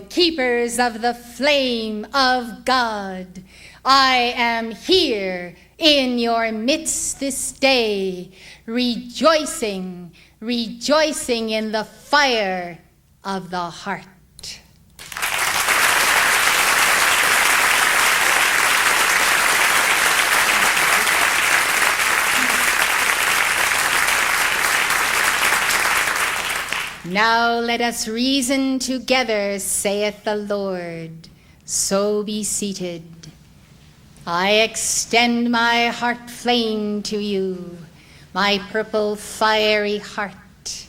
Keepers of the flame of God, I am here in your midst this day, rejoicing, rejoicing in the fire of the heart. Now let us reason together, saith the Lord. So be seated. I extend my heart flame to you, my purple fiery heart.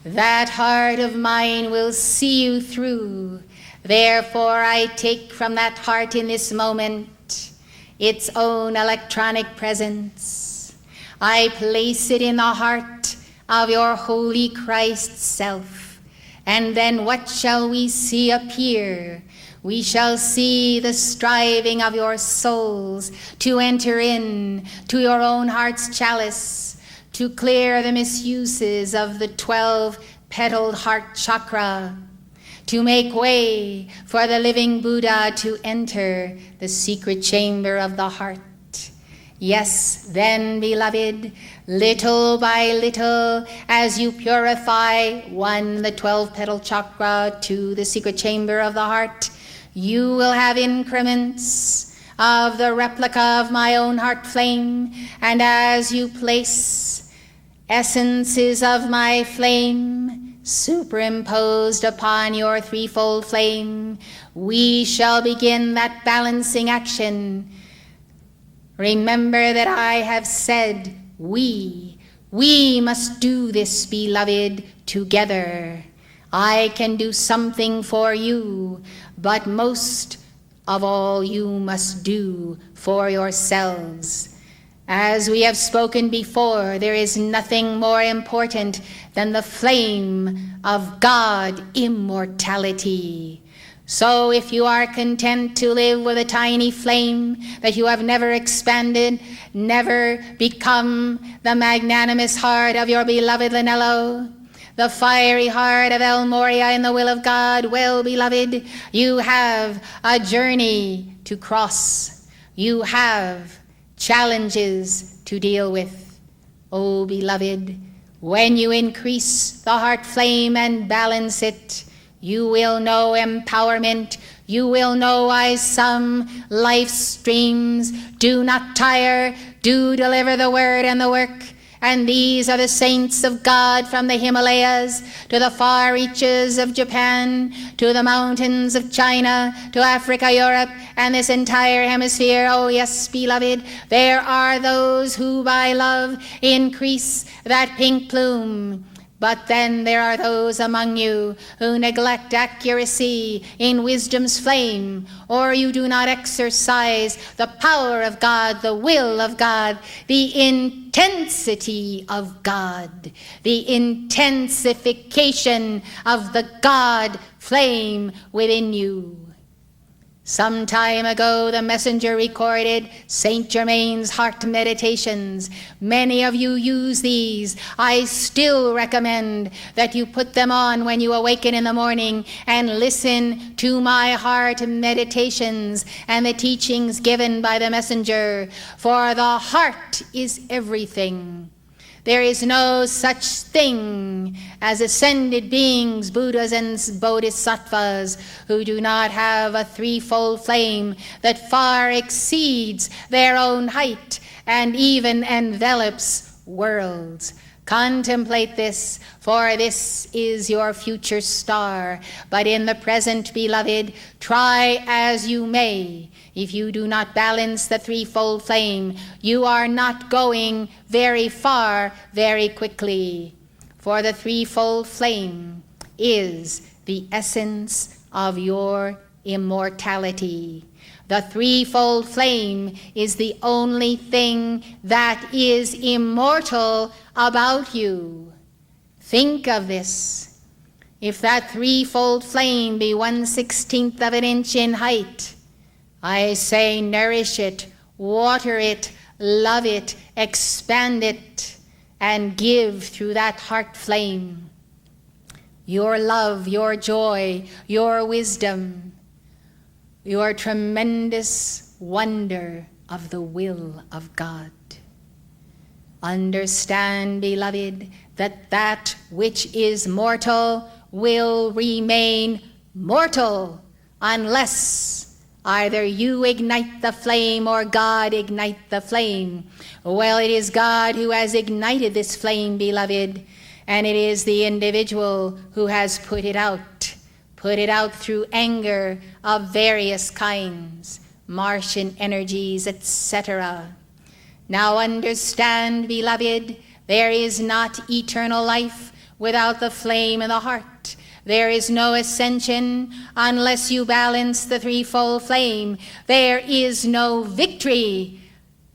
That heart of mine will see you through. Therefore I take from that heart in this moment its own electronic presence. I place it in the heart of your holy Christ self. And then what shall we see appear? We shall see the striving of your souls to enter in to your own heart's chalice, to clear the misuses of the 12-petaled heart chakra, to make way for the living Buddha to enter the secret chamber of the heart. Yes, then, beloved, little by little, as you purify the 12-petal chakra to the secret chamber of the heart, you will have increments of the replica of my own heart flame, and as you place essences of my flame superimposed upon your threefold flame, we shall begin that balancing action. Remember that I have said we must do this, beloved, together. I can do something for you, but most of all you must do for yourselves. As we have spoken before, there is nothing more important than the flame of God immortality. So if you are content to live with a tiny flame that you have never expanded, never become the magnanimous heart of your beloved Lanello, the fiery heart of El Mori in the will of God. Well, beloved, you have a journey to cross. You have challenges to deal with. Oh, beloved, when you increase the heart flame and balance it, you will know empowerment. You will know why some life streams do not tire, do deliver the word and the work. And these are the saints of God from the Himalayas to the far reaches of Japan, to the mountains of China, to Africa, Europe, and this entire hemisphere. Oh yes, beloved, there are those who by love increase that pink plume. But then there are those among you who neglect accuracy in wisdom's flame, or you do not exercise the power of God, the will of God, the intensity of God, the intensification of the God flame within you. Some time ago, the messenger recorded Saint-Germain's heart meditations. Many of you use these. I still recommend that you put them on when you awaken in the morning and listen to my heart meditations and the teachings given by the messenger. For the heart is everything. There is no such thing as ascended beings, Buddhas and Bodhisattvas, who do not have a threefold flame that far exceeds their own height and even envelops worlds. Contemplate this, for this is your future star. But in the present, beloved, try as you may. If you do not balance the threefold flame, you are not going very far very quickly. For the threefold flame is the essence of your immortality. The threefold flame is the only thing that is immortal about you. Think of this. If that threefold flame be 1/16 of an inch in height, I say nourish it, water it, love it, expand it, and give through that heart flame your love, your joy, your wisdom, your tremendous wonder of the will of God. Understand, beloved, that that which is mortal will remain mortal unless either you ignite the flame or God ignite the flame. Well, it is God who has ignited this flame, beloved, and it is the individual who has put it out through anger of various kinds, Martian energies, etc. Now understand, beloved, there is not eternal life without the flame in the heart. There is no ascension unless you balance the threefold flame. There is no victory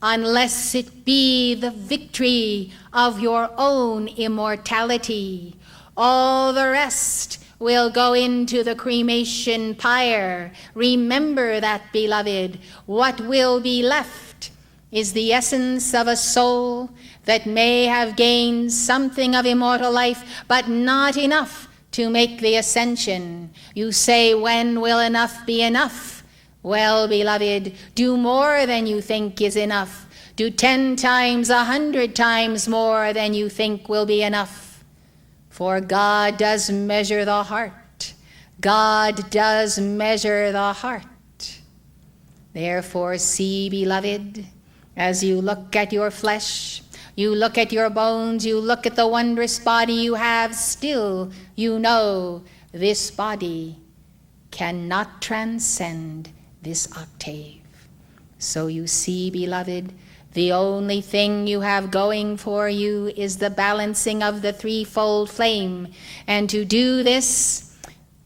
unless it be the victory of your own immortality. All the rest will go into the cremation pyre. Remember that, beloved. What will be left is the essence of a soul that may have gained something of immortal life, but not enough to make the ascension. You say, when will enough be enough? Well, beloved, do more than you think is enough. Do 10 times, 100 times more than you think will be enough. For God does measure the heart. God does measure the heart. Therefore, see, beloved, as you look at your flesh, you look at your bones, you look at the wondrous body you have, still you know this body cannot transcend this octave. So you see, beloved, the only thing you have going for you is the balancing of the threefold flame, and to do this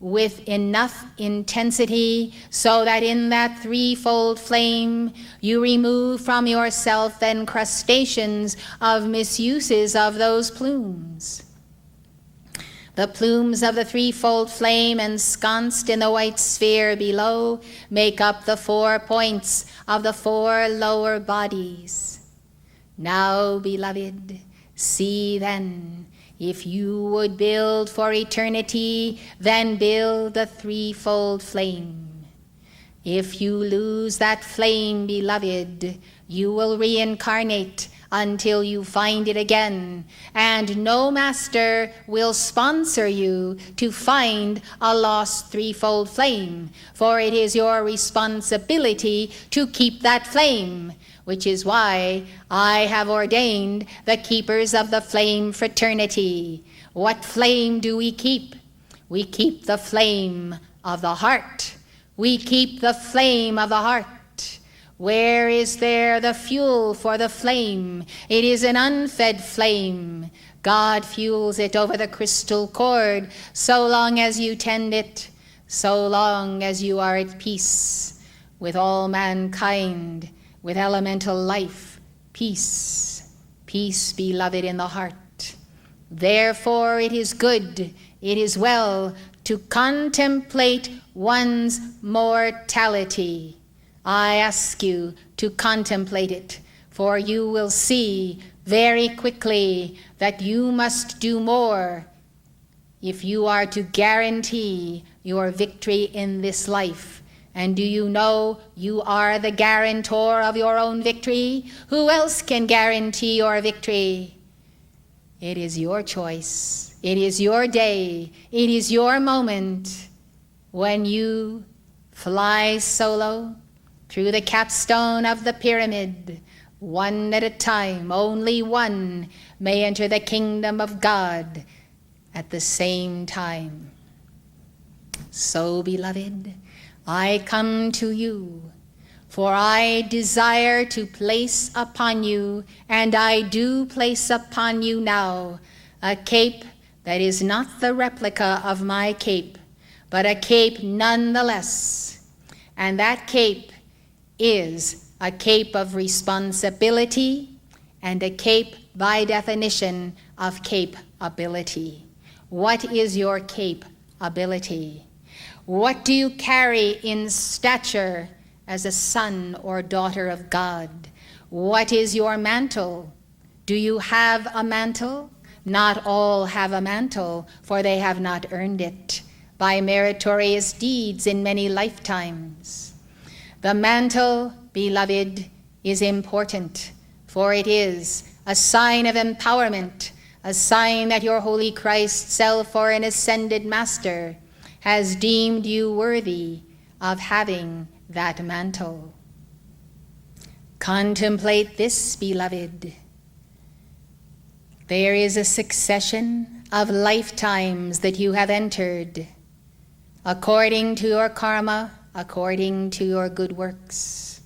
with enough intensity so that in that threefold flame you remove from yourself the incrustations of misuses of those plumes. The plumes of the threefold flame ensconced in the white sphere below make up the 4 points of the 4 lower bodies. Now, beloved, see then, If you would build for eternity, then build a threefold flame. If you lose that flame, beloved, you will reincarnate until you find it again, and no master will sponsor you to find a lost threefold flame, for it is your responsibility to keep that flame, which is why I have ordained the keepers of the flame fraternity. What flame do we keep? We keep the flame of the heart. We keep the flame of the heart. Where is there the fuel for the flame? It is an unfed flame. God fuels it over the crystal cord. So long as you tend it, so long as you are at peace with all mankind, with elemental life, peace, peace, beloved, in the heart. Therefore it is good, it is well to contemplate one's mortality. I ask you to contemplate it, for you will see very quickly that you must do more if you are to guarantee your victory in this life. And do you know you are the guarantor of your own victory? Who else can guarantee your victory? It is your choice. It is your day. It is your moment when you fly solo through the capstone of the pyramid, one at a time. Only one may enter the kingdom of God at the same time. So, beloved, I come to you, for I desire to place upon you, and I do place upon you now, a cape that is not the replica of my cape, but a cape nonetheless. And that cape is a cape of responsibility and a cape, by definition, of cape ability. What is your cape ability? What do you carry in stature as a son or daughter of God? What is your mantle? Do you have a mantle? Not all have a mantle, for they have not earned it by meritorious deeds in many lifetimes. The mantle, beloved, is important, for it is a sign of empowerment, a sign that your Holy Christ, self or an ascended master, has deemed you worthy of having that mantle. Contemplate this, beloved. There is a succession of lifetimes that you have entered, according to your karma, according to your good works.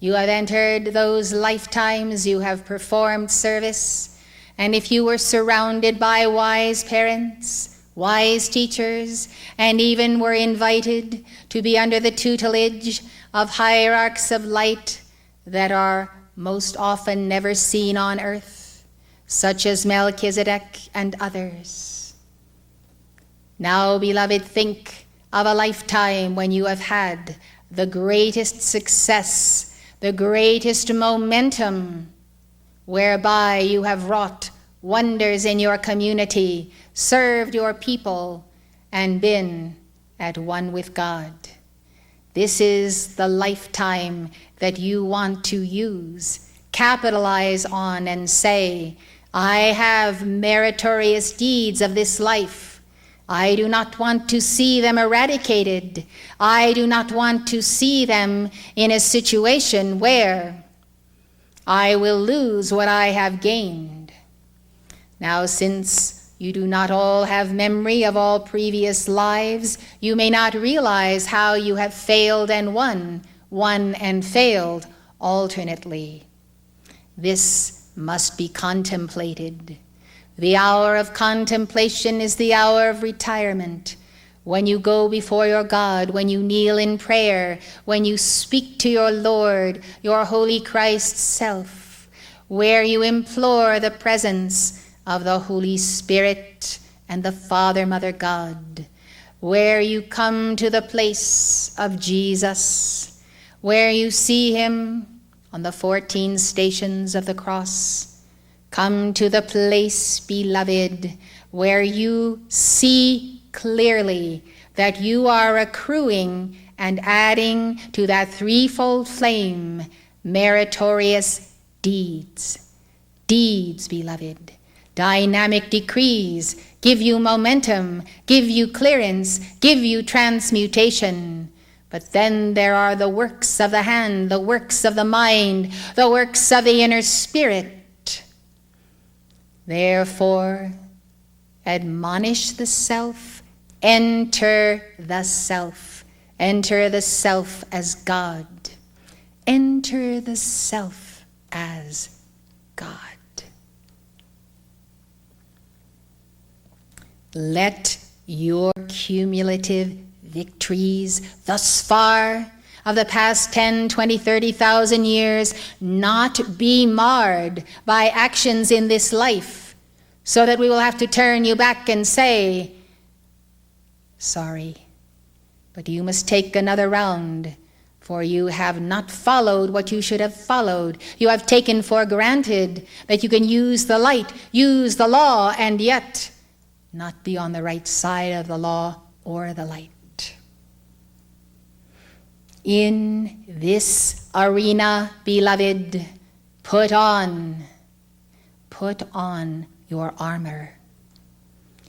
You have entered those lifetimes, you have performed service, and if you were surrounded by wise parents, wise teachers, and even were invited to be under the tutelage of hierarchs of light that are most often never seen on earth, such as Melchizedek and others. Now, beloved, think of a lifetime when you have had the greatest success, the greatest momentum, whereby you have wrought wonders in your community, served your people, and been at one with God. This is the lifetime that you want to use, capitalize on, and say, I have meritorious deeds of this life. I do not want to see them eradicated. I do not want to see them in a situation where I will lose what I have gained. Now, since you do not all have memory of all previous lives, you may not realize how you have failed and won and failed alternately. This must be contemplated. The hour of contemplation is the hour of retirement. When you go before your God, when you kneel in prayer, when you speak to your Lord, your Holy Christ self, where you implore the presence of the Holy Spirit and the Father, Mother God, where you come to the place of Jesus, where you see him on the 14 stations of the cross, Come to the place, beloved, where you see clearly that you are accruing and adding to that threefold flame meritorious deeds. Deeds, beloved, dynamic decrees, give you momentum, give you clearance, give you transmutation. But then there are the works of the hand, the works of the mind, the works of the inner spirit. Therefore, admonish the self, enter the self. Enter the self as God. Enter the self as God. Let your cumulative victories thus far of the past 10, 20, 30,000 years not be marred by actions in this life, so that we will have to turn you back and say, sorry, but you must take another round, for you have not followed what you should have followed. You have taken for granted that you can use the light, use the law, and yet not be on the right side of the law or the light. In this arena, beloved, put on your armor.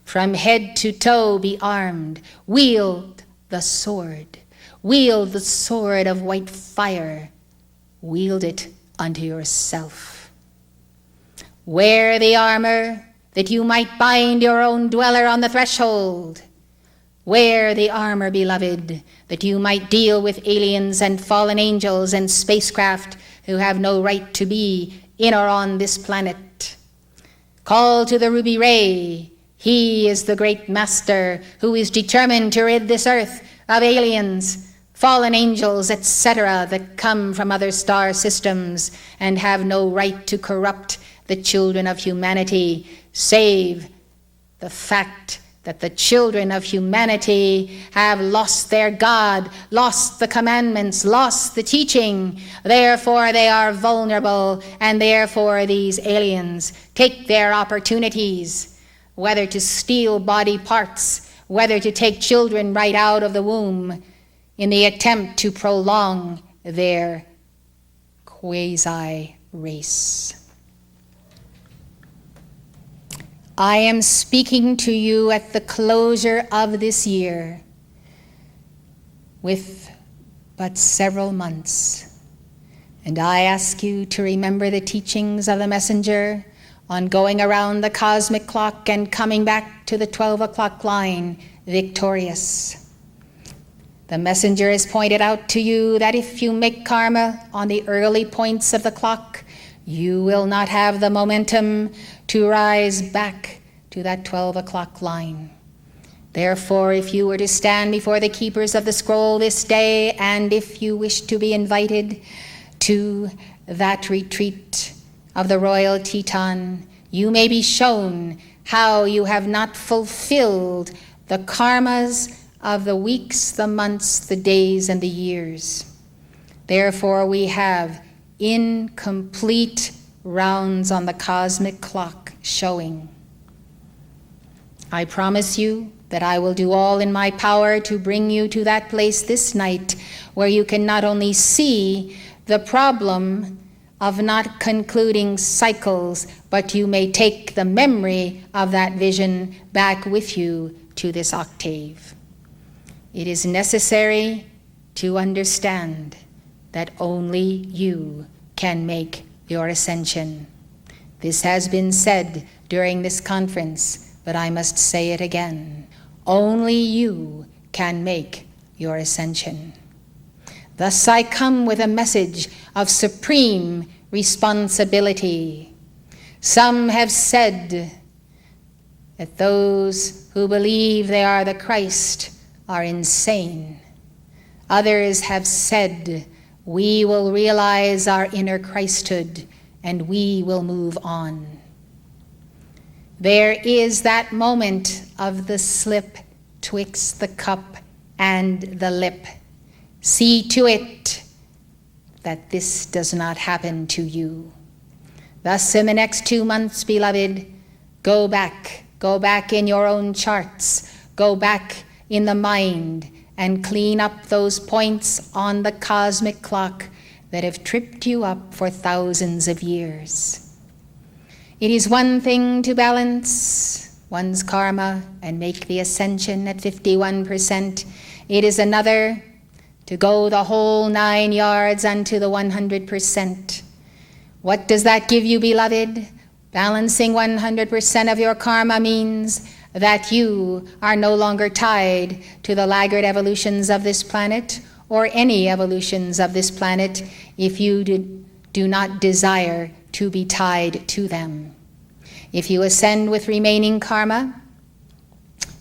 From head to toe be armed, wield the sword of white fire, wield it unto yourself. Wear the armor that you might bind your own dweller on the threshold. Wear the armor, beloved, that you might deal with aliens and fallen angels and spacecraft who have no right to be in or on this planet. Call to the ruby ray. He is the great master who is determined to rid this earth of aliens, fallen angels, etc., that come from other star systems and have no right to corrupt the children of humanity, save the fact that the children of humanity have lost their God, lost the commandments, lost the teaching. Therefore they are vulnerable, and therefore these aliens take their opportunities, whether to steal body parts, whether to take children right out of the womb, in the attempt to prolong their quasi-race. I am speaking to you at the closure of this year, with but several months, and I ask you to remember the teachings of the messenger on going around the cosmic clock and coming back to the 12 o'clock line victorious. The messenger has pointed out to you that if you make karma on the early points of the clock, you will not have the momentum to rise back to that 12 o'clock line. Therefore, if you were to stand before the keepers of the scroll this day, and if you wish to be invited to that retreat of the Royal Teton, you may be shown how you have not fulfilled the karmas of the weeks, the months, the days, and the years. Therefore, we have incomplete rounds on the cosmic clock showing. I promise you that I will do all in my power to bring you to that place this night where you can not only see the problem of not concluding cycles, but you may take the memory of that vision back with you to this octave. It is necessary to understand that only you can make your ascension. This has been said during this conference, but I must say it again. Only you can make your ascension. Thus I come with a message of supreme responsibility. Some have said that those who believe they are the Christ are insane. Others have said, we will realize our inner Christhood and we will move on. There is that moment of the slip twixt the cup and the lip. See to it that this does not happen to you. Thus in the next 2 months, beloved, go back in your own charts, go back in the mind and clean up those points on the cosmic clock that have tripped you up for thousands of years. It is one thing to balance one's karma and make the ascension at 51%. It is another to go the whole 9 yards unto the 100%. What does that give you, beloved? Balancing 100% of your karma means that you are no longer tied to the laggard evolutions of this planet or any evolutions of this planet if you do not desire to be tied to them. If you ascend with remaining karma,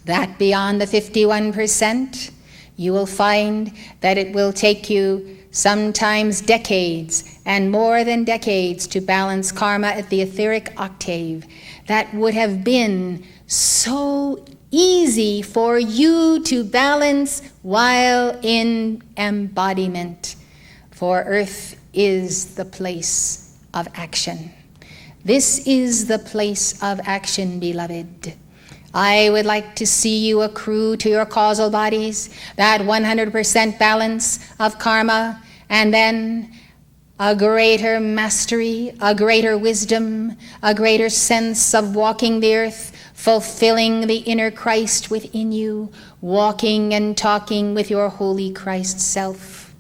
that beyond the 51%, you will find that it will take you sometimes decades and more than decades to balance karma at the etheric octave. That would have been so easy for you to balance while in embodiment, for earth is the place of action. This is the place of action, beloved. I would like to see you accrue to your causal bodies that 100% balance of karma, and then a greater mastery, a greater wisdom, a greater sense of walking the earth, fulfilling the inner Christ within you, walking and talking with your holy Christ self.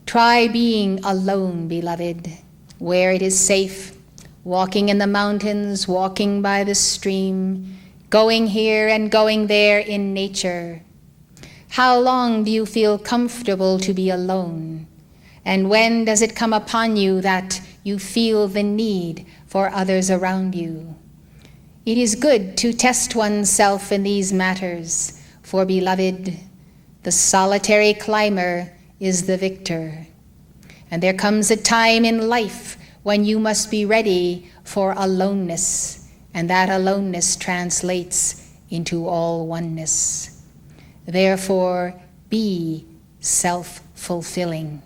Try being alone, beloved, where it is safe, walking in the mountains, walking by the stream, going here and going there in nature. How long do you feel comfortable to be alone? And when does it come upon you that you feel the need for others around you? It is good to test oneself in these matters, for, beloved, the solitary climber is the victor. And there comes a time in life when you must be ready for aloneness, and that aloneness translates into all oneness. Therefore, be self-fulfilling.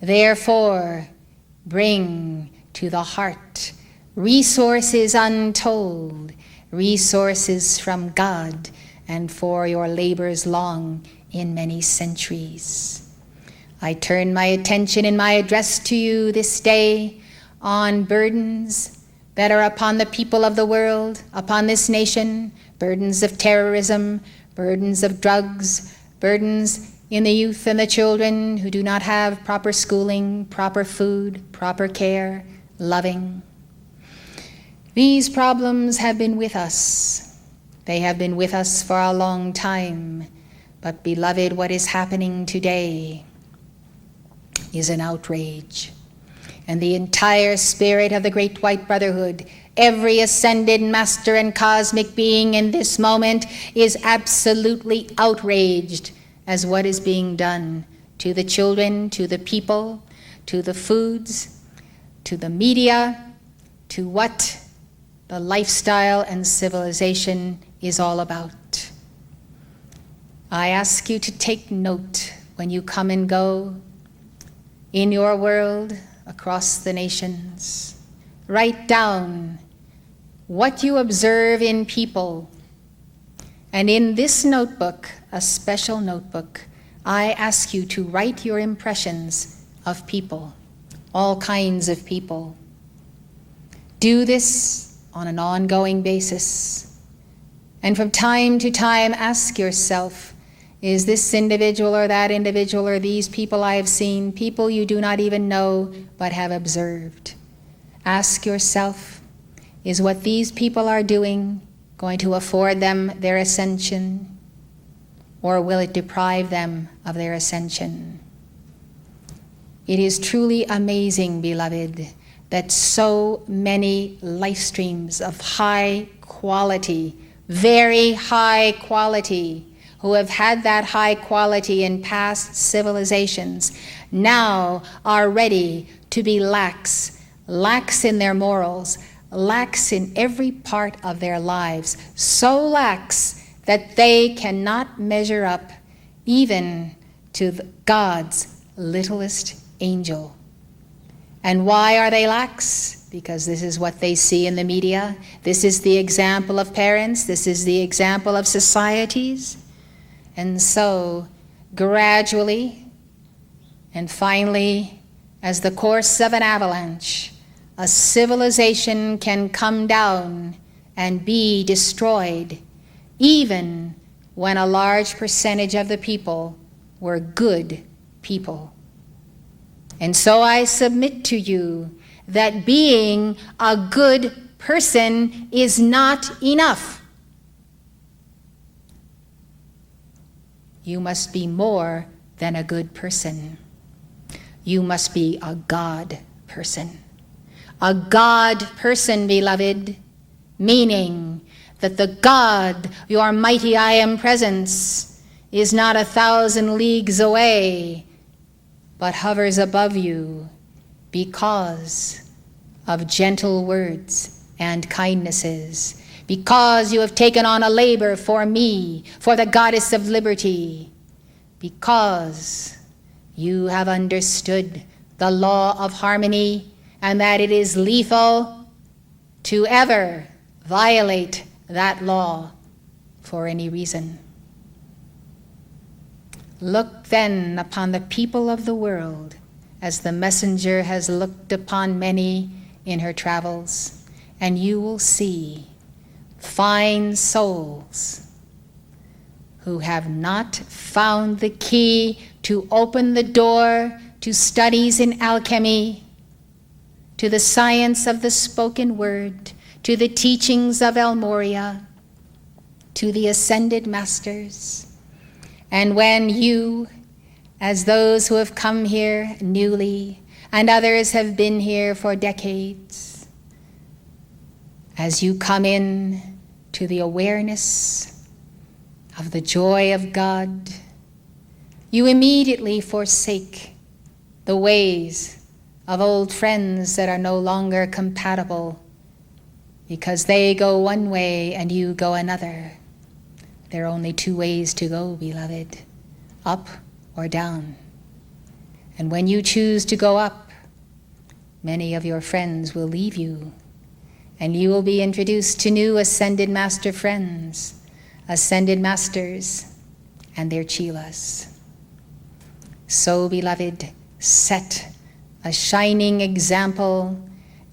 Therefore, bring to the heart resources untold, resources from God, and for your labors long in many centuries. I turn my attention in my address to you this day on burdens that are upon the people of the world, upon this nation, burdens of terrorism, burdens of drugs, burdens in the youth and the children who do not have proper schooling, proper food, proper care, loving. These problems have been with us. They have been with us for a long time. But, beloved, what is happening today is an outrage. And the entire spirit of the Great White Brotherhood, every ascended master and cosmic being in this moment is absolutely outraged as what is being done to the children, to the people, to the foods, to the media, to what the lifestyle and civilization is all about. I ask you to take note when you come and go in your world, across the nations. Write down what you observe in people. And in this notebook, a special notebook, I ask you to write your impressions of people, all kinds of people. Do this on an ongoing basis. And from time to time, ask yourself, is this individual or that individual or these people I have seen, people you do not even know but have observed? Ask yourself, is what these people are doing going to afford them their ascension, or will it deprive them of their ascension? It is truly amazing, beloved, that so many life streams of high quality, very high quality, who have had that high quality in past civilizations, now are ready to be lax in their morals, lax in every part of their lives, so lax that they cannot measure up even to God's littlest angel. And why are they lax? because this is what they see in the media. This is the example of parents. This is the example of societies. And so, gradually, and finally, as the course of an avalanche, a civilization can come down and be destroyed, even when a large percentage of the people were good people. And so I submit to you that being a good person is not enough. You must be more than a good person. You must be a God person. A God person, beloved, meaning that the God, your mighty I am presence, is not 1,000 leagues away, but hovers above you because of gentle words and kindnesses, because you have taken on a labor for me, for the goddess of liberty, because you have understood the law of harmony and that it is lethal to ever violate that law for any reason. Look then upon the people of the world as the messenger has looked upon many in her travels, and you will see fine souls who have not found the key to open the door to studies in alchemy, to the science of the spoken word, to the teachings of Elь Morии, to the ascended masters. And when you, as those who have come here newly, and others have been here for decades, as you come in to the awareness of the joy of God, you immediately forsake the ways of old friends that are no longer compatible, because they go one way and you go another. There are only two ways to go, beloved, up or down. And when you choose to go up, many of your friends will leave you, and you will be introduced to new ascended master friends, ascended masters, and their chelas. So, beloved, set a shining example,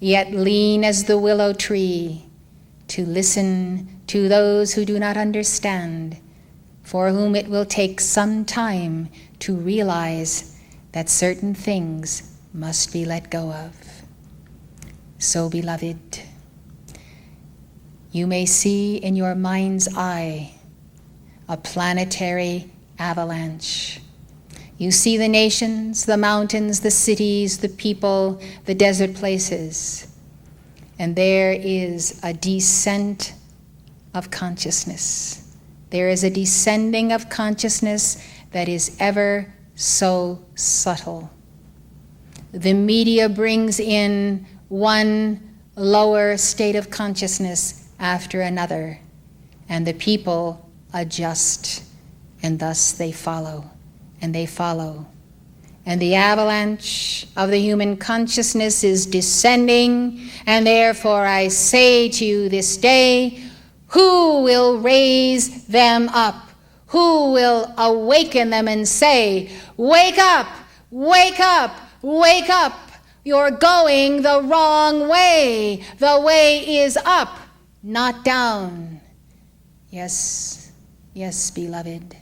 yet lean as the willow tree, to listen to those who do not understand, for whom it will take some time to realize that certain things must be let go of. So, beloved, you may see in your mind's eye a planetary avalanche. You see the nations, the mountains, the cities, the people, the desert places, and there is a descent of consciousness. There is a descending of consciousness that is ever so subtle. The media brings in one lower state of consciousness after another, and the people adjust, and thus they follow, and they follow. And the avalanche of the human consciousness is descending, and therefore I say to you this day, who will raise them up? Who will awaken them and say, wake up, wake up, wake up. You're going the wrong way. The way is up, not down. Yes, yes, beloved.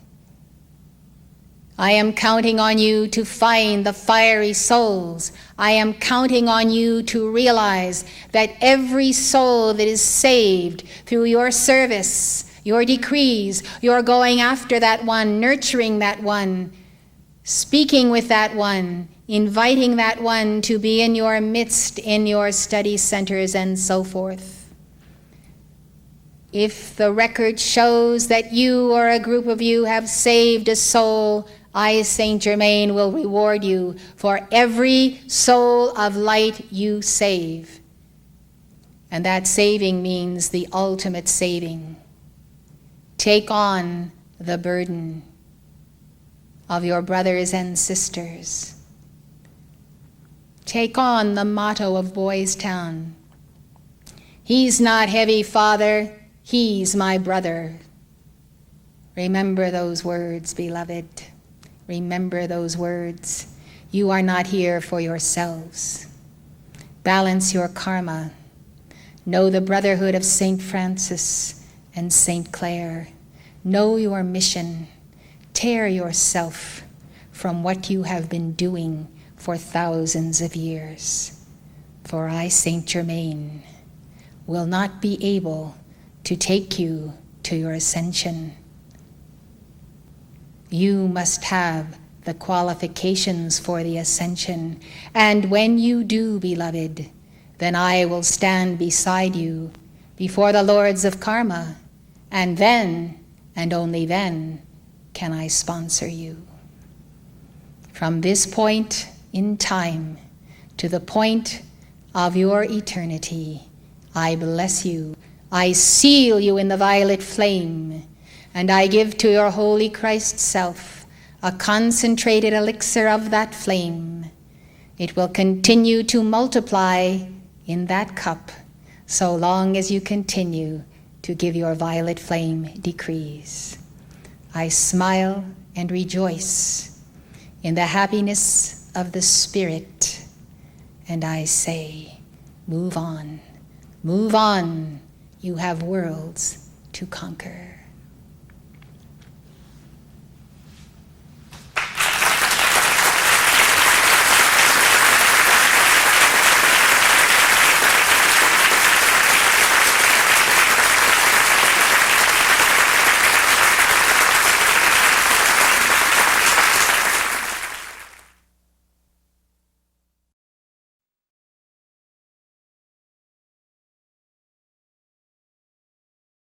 I am counting on you to find the fiery souls. I am counting on you to realize that every soul that is saved through your service, your decrees, your going after that one, nurturing that one, speaking with that one, inviting that one to be in your midst, in your study centers, and so forth. If the record shows that you or a group of you have saved a soul, I, Saint-Germain, will reward you for every soul of light you save. And that saving means the ultimate saving. Take on the burden of your brothers and sisters. Take on the motto of Boys Town. He's not heavy, Father, he's my brother. Remember those words, beloved. Remember those words. You are not here for yourselves. Balance your karma. Know the brotherhood of St. Francis and St. Clare. Know your mission. Tear yourself from what you have been doing for thousands of years. For I, Saint-Germain, will not be able to take you to your ascension. You must have the qualifications for the ascension, and when you do, beloved, then I will stand beside you before the lords of karma, and then, and only then, can I sponsor you. From this point in time to the point of your eternity, I bless you. I seal you in the violet flame, and I give to your holy Christ self a concentrated elixir of that flame. It will continue to multiply in that cup so long as you continue to give your violet flame decrees. I smile and rejoice in the happiness of the Spirit, and I say, move on, you have worlds to conquer.